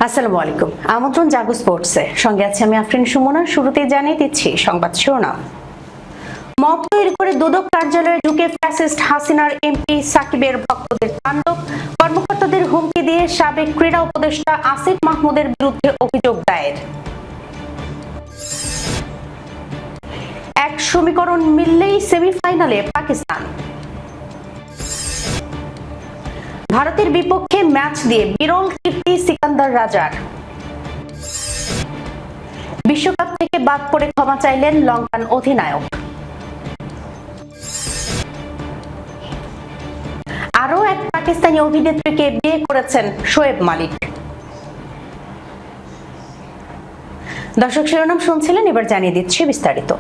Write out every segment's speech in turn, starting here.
আসসালামু আলাইকুম। আমন্ত্রণ জাগো স্পোর্টসে, সঙ্গে আছে আমি আফরিন সুমনা। শুরুতেই জানিয়ে দিচ্ছি সংবাদ শিরোনাম। মব তৈরি করে দুদক কার্যালয়ে ঢুকে ফ্যাসিস্ট হাসিনার এমপি সাকিবের ভক্তদের তাণ্ডব, কর্মকর্তাদের হুমকি দিয়ে সাবেক ক্রীড়া উপদেষ্টা আসিফ মাহমুদের বিরুদ্ধে অভিযোগ দায়ের। এক সমীকরণ মিললেই সেমিফাইনালে পাকিস্তান। ভারতের বিপক্ষে ম্যাচ দিয়ে বিরল কীর্তি সিকান্দার রাজার। বিশ্বকাপ থেকে বাদ পড়ে ক্ষমা চাইলেন লঙ্কান অধিনায়ক। আরও এক পাকিস্তানি অভিনেত্রীকে বিয়ে করেছেন শোয়েব মালিক। দর্শক শিরোনাম শুনছিলেন, এবার জানিয়ে দিচ্ছি বিস্তারিত।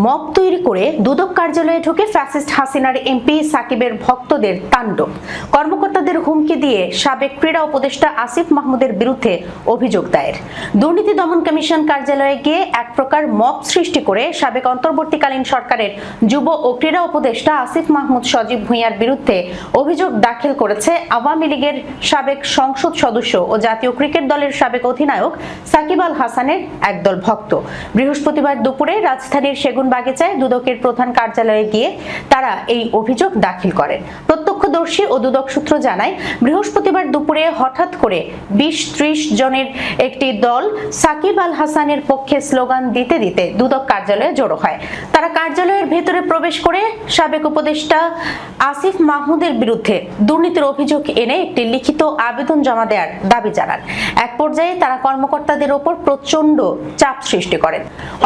মব তৈরি করে দুদক কার্যালয়ে ঢুকে ফ্যাসিস্ট হাসিনার এমপি সাকিবের ভক্তদের তাণ্ডব, কর্মকর্তাদের হুমকি দিয়ে সাবেক ক্রীড়া উপদেষ্টা আসিফ মাহমুদের বিরুদ্ধে অভিযোগ দায়ের। দুর্নীতি দমন কমিশন কার্যালয়ে গিয়ে এক প্রকার মব সৃষ্টি করে সাবেক অন্তর্বর্তীকালীন সরকারের যুব ও ক্রীড়া উপদেষ্টা আসিফ মাহমুদ সজীব ভুঁইয়ার বিরুদ্ধে অভিযোগ দাখিল করেছে আওয়ামী লীগের সাবেক সংসদ সদস্য ও জাতীয় ক্রিকেট দলের সাবেক অধিনায়ক সাকিব আল হাসানের একদল ভক্ত। বৃহস্পতিবার দুপুরে রাজধানীর সেগুনবাগিচায় দুদকের প্রধান কার্যালয়ে গিয়ে তারা এই অভিযোগ দাখিল করেন। প্রত্যক্ষদর্শী ও দুদক সূত্র জানায়, বৃহস্পতিবার দুপুরে হঠাৎ করে 20-30 জনের একটি দল সাকিব আল হাসানের পক্ষে স্লোগান দিতে দিতে দুদক কার্যালয়ে জড়ো হয়। তারা কার্যালয়ের ভেতরে প্রবেশ করে সাবেক উপদেষ্টা আসিফ মাহমুদের বিরুদ্ধে দুর্নীতির অভিযোগ এনে একটি লিখিত আবেদন জমা দেওয়ার দাবি জানান। এক পর্যায়ে তারা কর্মকর্তাদের ওপর প্রচন্ড চাপ সৃষ্টি করেন,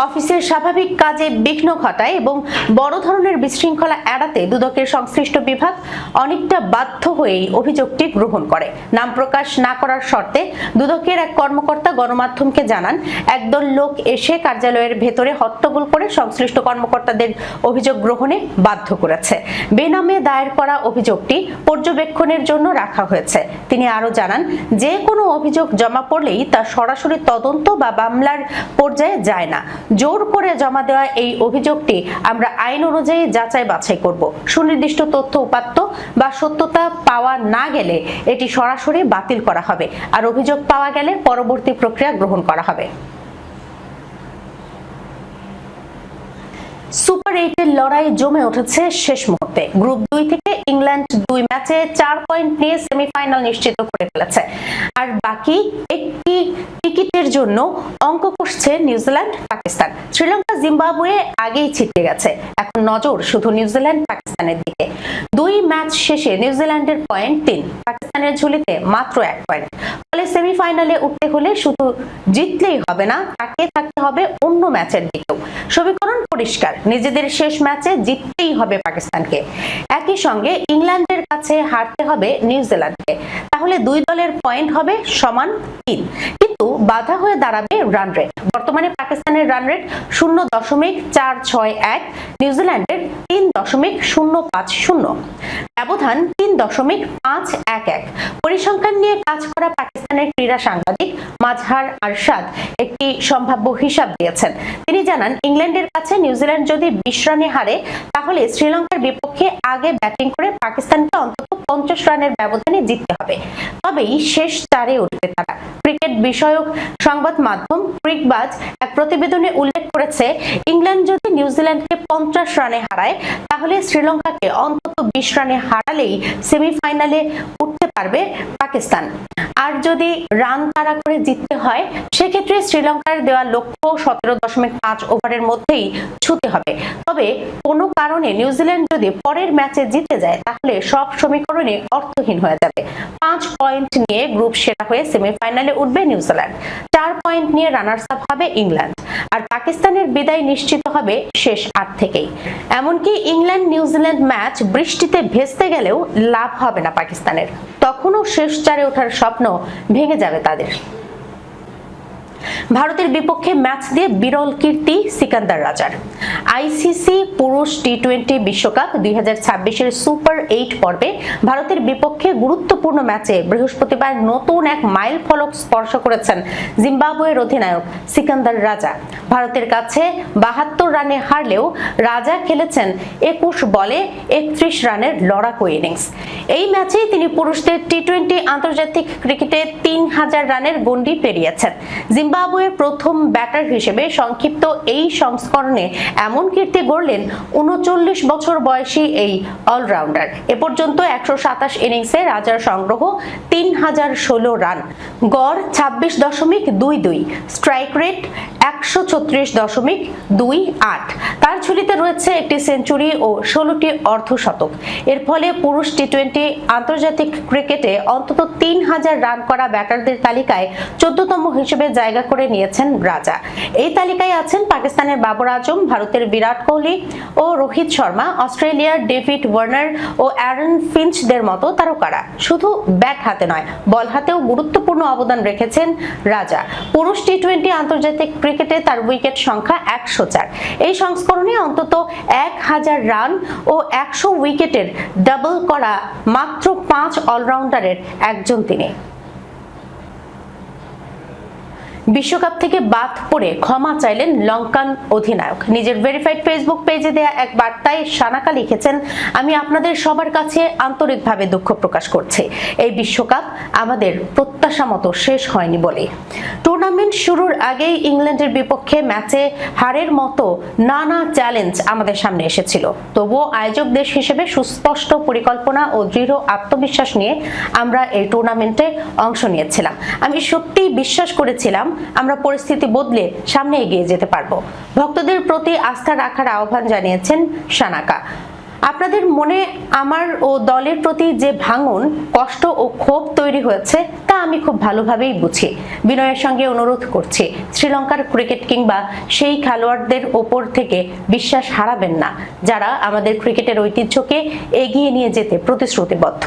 অফিসের স্বাভাবিক কাজে বিঘ্ন ঘটায় এবং বড় ধরনের বিশৃঙ্খলা এড়াতে দুদকের সংশ্লিষ্ট বিভাগ অনেকটা বাধ্য হয়েই অভিযোগটি গ্রহণ করে। নাম প্রকাশ না করার শর্তে দুদকের এক কর্মকর্তা গণমাধ্যমকে জানান, একদল লোক এসে কার্যালয়ের ভেতরে হট্টগোল করে সংশ্লিষ্ট কর্মকর্তাদের অভিযোগ গ্রহণে বাধ্য করেছে। বেনামে দায়ের করা অভিযোগটি পর্যবেক্ষণের জন্য রাখা হয়েছে। তিনি আরো জানান, যে কোনো অভিযোগ জমা পড়লেই তা সরাসরি তদন্ত বা মামলার পর্যায়ে যায় না। জোর করে জমা দেওয়া এই অভিযোগটি আমরা আইন অনুযায়ী যাচাই বাছাই করব। সুনির্দিষ্ট তথ্য উপাত্ত বা সত্যতা পাওয়া না গেলে এটি সরাসরি বাতিল করা হবে, আর অভিযোগ পাওয়া গেলে পরবর্তী প্রক্রিয়া গ্রহণ করা হবে। সুপার 8-এর লড়াই জমে উঠেছে শেষ মুহূর্তে। গ্রুপ 2 থেকে ইংল্যান্ড 2 ম্যাচে 4 পয়েন্ট নিয়ে সেমিফাইনাল নিশ্চিত করে ফেলেছে, আর বাকি একটি টিকিটের জন্য অঙ্ক কষছে নিউজিল্যান্ড পাকিস্তান। শ্রীলঙ্কা জিম্বাবুয়ে আগেই ছিটকে গেছে, এখন নজর শুধু নিউজিল্যান্ড পাকিস্তানের দিকে। 2 ম্যাচ শেষে নিউজিল্যান্ডের পয়েন্ট 3, পাকিস্তানের ঝুলিতে মাত্র 1 পয়েন্ট। ফলে সেমিফাইনালে উঠতে হলে শুধু জিতলেই হবে না, তাকিয়ে থাকতে হবে অন্য ম্যাচের দিকেও। সমীকরণ পরিষ্কার, নিজেদের শেষ ম্যাচে জিততেই হবে পাকিস্তানকে, একই সঙ্গে ইংল্যান্ডের কাছে হারতে হবে নিউজিল্যান্ডকে। তাহলে দুই দলের পয়েন্ট হবে সমান 3, কিন্তু বাধা হয়ে দাঁড়াবে রান রেট। বর্তমানে পাকিস্তানের রান রেট 0.461, নিউজিল্যান্ডের 3.050, ব্যবধান 3.511। পরিসংখ্যান নিয়ে কাজ করা পাকিস্তানের ক্রীড়া সাংবাদিক মাজহার আরশাদ একটি সম্ভাব্য হিসাব দিয়েছেন। তিনি জানান, ইংল্যান্ডের কাছে নিউজিল্যান্ড যদি 20 রানে হারে, তাহলে শ্রীলঙ্কার বিপক্ষে আগে ব্যাটিং করে পাকিস্তানকে অন্তত 50 রানের ব্যবধানে জিততে হবে, তবেই শেষ 4-এ উঠবে তারা। ক্রিকেট বিষয়ক সংবাদ মাধ্যম ক্রিকবাজ এক প্রতিবেদনে উল্লেখ করেছে, ইংল্যান্ড যদি নিউজিল্যান্ডকে 50 রানে হারায়, তাহলে শ্রীলঙ্কাকে অন্তত 20 রানে হারালেই সেমিফাইনালে উঠতে পারবে পাকিস্তান। আর যদি রান তাড়া করে জিততে হয়, সেক্ষেত্রে শ্রীলঙ্কার দেওয়া লক্ষ্য 17.5 ওভারের মধ্যেই ছুঁতে হবে। তবে কোনো কারণে নিউজিল্যান্ড যদি পরের ম্যাচে জিতে যায়, তাহলে সব সমীকরণে অর্থহীন হয়ে যাবে। 5 পয়েন্ট নিয়ে গ্রুপ সেরা হয়ে সেমিফাইনালে উঠবে নিউজিল্যান্ড, 4 পয়েন্ট নিয়ে রানার্স আপ হবে ইংল্যান্ড, আর পাকিস্তানের বিদায় নিশ্চিত হবে শেষ 8 থেকেই। এমনকি ইংল্যান্ড নিউজিল্যান্ড ম্যাচ বৃষ্টিতে ভেস্তে গেলেও লাভ হবে না পাকিস্তানের, তখনও শেষ 4-এ ওঠার স্বপ্ন ভেঙে যাবে তাদের। ভারতের বিপক্ষে ম্যাচ দিয়ে বিরল কীর্তি সিকান্দার রাজার। আইসিসি পুরুষ টি-20 বিশ্বকাপ 2026-এর সুপার 8 পর্বে ভারতের বিপক্ষে গুরুত্বপূর্ণ ম্যাচে বৃহস্পতিবার নতুন এক মাইল ফলক স্পর্শ করেছেন জিম্বাবুয়ের অধিনায়ক সিকান্দার রাজা। ভারতের কাছে 72 রানে হারলেও রাজা খেলেছেন 21 বলে 31 রানের লড়াকু ইনিংস। এই ম্যাচেই তিনি পুরুষদের টি-20 আন্তর্জাতিক ক্রিকেটে 3000 রানের গন্ডি পেরিয়েছেন। জিম্বাবুয়ের প্রথম ব্যাটার হিসেবে সংক্ষিপ্ত এই সংস্করণে এমন কীর্তি গড়লেন 39 বছর বয়সী এই অলরাউন্ডার। এ পর্যন্ত 127 ইনিংসে রাজার সংগ্রহ 3016 রান, গড় 26.22, স্ট্রাইক রেট 136.28। তার ঝুলিতে রয়েছে একটি সেঞ্চুরি ও 16টি অর্ধশতক। এর ফলে পুরুষ টি-20 আন্তর্জাতিক ক্রিকেটে অন্তত 3000 রান করা ব্যাটারদের তালিকায় 14তম হিসেবে জায়গা করে নিয়েছেন রাজা। এই তালিকায় আছেন পাকিস্তানের বাবর আজম, ভারতের বিরাট কোহলি ও রোহিত শর্মা, অস্ট্রেলিয়ার ডেভিড ওয়ার্নার ও অ্যারন ফিঞ্চদের মতো তারকারা। শুধু ব্যাট হাতে নয়, বল হাতেও গুরুত্বপূর্ণ অবদান রেখেছেন রাজা। পুরুষ টি-20 আন্তর্জাতিক ক্রিকেটে তার উইকেট সংখ্যা 104। এই সংস্করণে অন্তত 1000 রান ও 100 উইকেটের ডাবল করা মাত্র 5 অলরাউন্ডারের একজন তিনি। বিশ্বকাপ থেকে বাদ পড়ে ক্ষমা চাইলেন লঙ্কান অধিনায়ক। নিজের ভেরিফাইড ফেসবুক পেজে দেয়া এক বার্তায় সানাকা লিখেছেন, আমি আপনাদের সবার কাছে আন্তরিকভাবে দুঃখ প্রকাশ করছি। এই বিশ্বকাপ আমাদের প্রত্যাশা মতো শেষ হয়নি বলে। টুর্নামেন্ট শুরুর আগেই ইংল্যান্ডের বিপক্ষে ম্যাচে হারের মতো নানা চ্যালেঞ্জ আমাদের সামনে এসেছিল। তবুও আয়োজক দেশ হিসেবে সুস্পষ্ট পরিকল্পনা ও দৃঢ় আত্মবিশ্বাস নিয়ে আমরা এই টুর্নামেন্টে অংশ নিয়েছিলাম। আমি সত্যিই বিশ্বাস করেছিলাম আমরা পরিস্থিতি বদলে সামনে এগিয়ে যেতে পারবো। ভক্তদের প্রতি আস্থা রাখার আহ্বান জানিয়েছেন সানাকা। আপনাদের মনে আমার ও দলের প্রতি যে ভাঙন, কষ্ট ও ক্ষোভ তৈরি হয়েছে তা আমি খুব ভালোভাবেই বুঝি। বিনয়ের সঙ্গে অনুরোধ করছি, শ্রীলঙ্কার ক্রিকেট কিংবা সেই খেলোয়াড়দের ওপর থেকে বিশ্বাস হারাবেন না যারা আমাদের ক্রিকেটের ঐতিহ্যকে এগিয়ে নিয়ে যেতে প্রতিশ্রুতিবদ্ধ।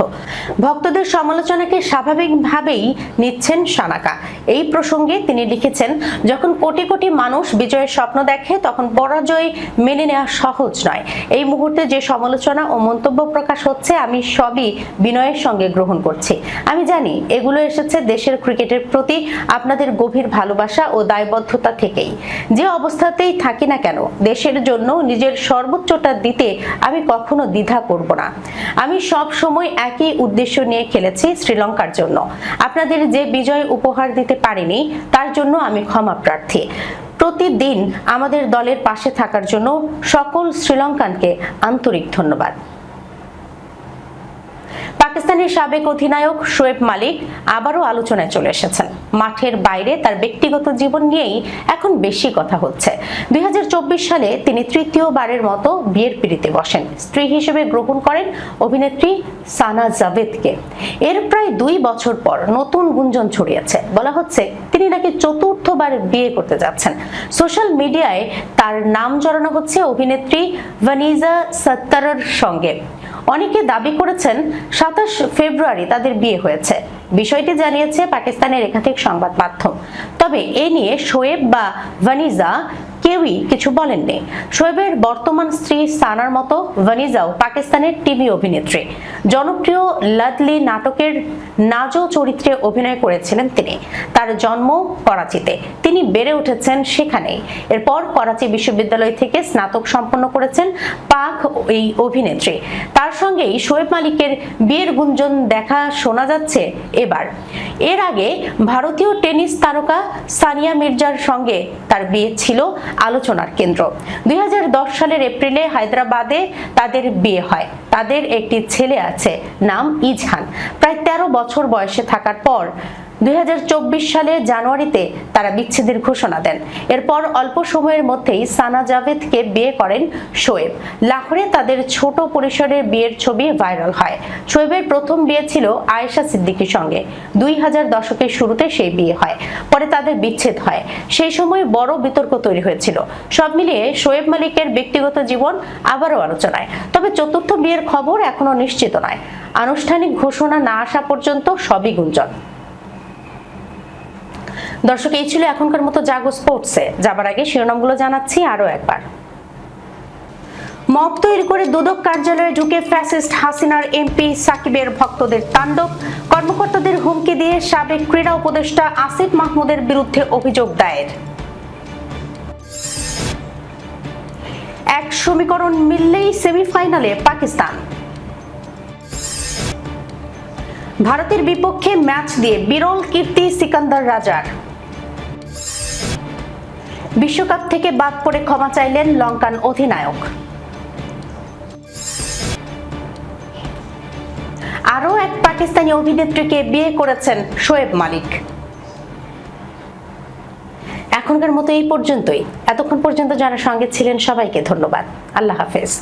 ভক্তদের সমালোচনাকে স্বাভাবিকভাবেই নিচ্ছেন সানাকা। এই প্রসঙ্গে তিনি লিখেছেন, যখন কোটি কোটি মানুষ বিজয়ের স্বপ্ন দেখে তখন পরাজয় মেনে নেওয়া সহজ নয়। এই মুহূর্তে যে সমালোচনা ও মন্তব্য প্রকাশ হচ্ছে আমি সবই বিনয়ের সঙ্গে গ্রহণ করছি। আমি জানি এগুলো এসেছে দেশের ক্রিকেটের প্রতি আপনাদের গভীর ভালোবাসা ও দায়বদ্ধতা থেকেই। যে অবস্থাতেই থাকি না কেন দেশের জন্য নিজের সর্বোচ্চটা দিতে আমি কখনো দ্বিধা করব না। আমি সব সময় একই উদ্দেশ্য নিয়ে খেলেছি, শ্রীলঙ্কার জন্য। আপনাদের যে বিজয় উপহার দিতে পারিনি তার জন্য আমি ক্ষমা প্রার্থী। প্রতিদিন আমাদের দলের পাশে থাকার জন্য সকল শ্রীলঙ্কানকে আন্তরিক ধন্যবাদ। পাকিস্তানের সাবেক অধিনায়ক শোয়েব মালিক আবারও আলোচনায় চলে এসেছেন। মাঠের বাইরে তার ব্যক্তিগত জীবন নিয়েই এখন বেশি কথা হচ্ছে। 2024 সালে তিনি তৃতীয়বারের মতো বিয়ের পিঁড়িতে বসেন। স্ত্রী হিসেবে গ্রহণ করেন অভিনেত্রী সানা জাভেদকে। এর প্রায় 2 বছর পর নতুন গুঞ্জন ছড়িয়েছে। বলা হচ্ছে তিনি নাকি চতুর্থবার বিয়ে করতে যাচ্ছেন। সোশ্যাল মিডিয়ায় তার নাম জড়ানো হচ্ছে অভিনেত্রী ভানিজা সত্তারের সঙ্গে। অনেকে দাবি করেছেন 27 ফেব্রুয়ারি তাদের বিয়ে হয়েছে। বিষয়টি জানিয়েছে পাকিস্তানের একাধিক সংবাদ মাধ্যম। তবে এ নিয়ে শোয়েব বা ভানিজা কেউই কিছু বলেননি। শোয়েবের বর্তমান স্ত্রী সানার মতো ভানিজাও পাকিস্তানের টিভি অভিনেত্রী। জনপ্রিয় লাডলি নাটকের নাজো চরিত্রে অভিনয় করেছিলেন তিনি। তার জন্ম করাচিতে, তিনি বেড়ে উঠেছেন সেখানেই। এরপর করাচি বিশ্ববিদ্যালয় থেকে স্নাতক সম্পন্ন করেছেন পাক এই অভিনেত্রী। তার সঙ্গেই শোয়েব মালিকের বিয়ের গুঞ্জন দেখা শোনা যাচ্ছে এবার। এর আগে ভারতীয় টেনিস তারকা সানিয়া মির্জার সঙ্গে তার বিয়ে ছিল আলোচনার কেন্দ্র। 2010 সালের এপ্রিলে হায়দ্রাবাদে তাদের বিয়ে হয়। তাদের একটি ছেলে আছে, নাম ইজহান। প্রায় 13 বছর বয়সে থাকার পর 2024 সালের জানুয়ারিতে তারা বিচ্ছেদের ঘোষণা দেন। এরপর অল্প সময়ের মধ্যেই সানা জাভেদকে বিয়ে করেন শোয়েব। লাহোরে তাদের ছোট পরিসরের বিয়ের ছবি ভাইরাল হয়। শোয়েবের প্রথম বিয়ে ছিল আয়েশা সিদ্দিকীর সঙ্গে। 2000 দশকের শুরুতে সেই বিয়ে হয়। পরে তাদের বিচ্ছেদ হয়। সেই সময় বড় বিতর্ক তৈরি হয়েছিল। সব মিলিয়ে শোয়েব মালিকের ব্যক্তিগত জীবন আবারও আলোচনায়। তবে চতুর্থ বিয়ের খবর এখনো নিশ্চিত নয়। আনুষ্ঠানিক ঘোষণা না আসা পর্যন্ত সবই গুঞ্জন। দর্শক, এই ছিল এখনকার মতো জাগো স্পোর্টসে। যাবার আগে শিরোনামগুলো জানাচ্ছি আরো একবার। মব তৈরি করে দুদক কার্যালয়ে ঢুকে ফ্যাসিস্ট হাসিনার এমপি সাকিবের ভক্তদের তাণ্ডব। কর্মকর্তাদের হুমকি দিয়ে সাবেক ক্রীড়া উপদেষ্টা আসিফ মাহমুদের বিরুদ্ধে অভিযোগ দায়ের। এক সমীকরণ মিললেই সেমিফাইনালে পাকিস্তান। ভারতের বিপক্ষে ম্যাচ দিয়ে বিরল কীর্তি সিকান্দার রাজার। বিশ্বকাপ থেকে বাদ পড়ে ক্ষমা চাইলেন লঙ্কান অধিনায়ক। আরও এক পাকিস্তানি অভিনেত্রীকে বিয়ে করেছেন শোয়েব মালিক। এখনকার মতো এই পর্যন্তই। এতক্ষণ পর্যন্ত যারা সঙ্গে ছিলেন সবাইকে ধন্যবাদ। আল্লাহ হাফেজ।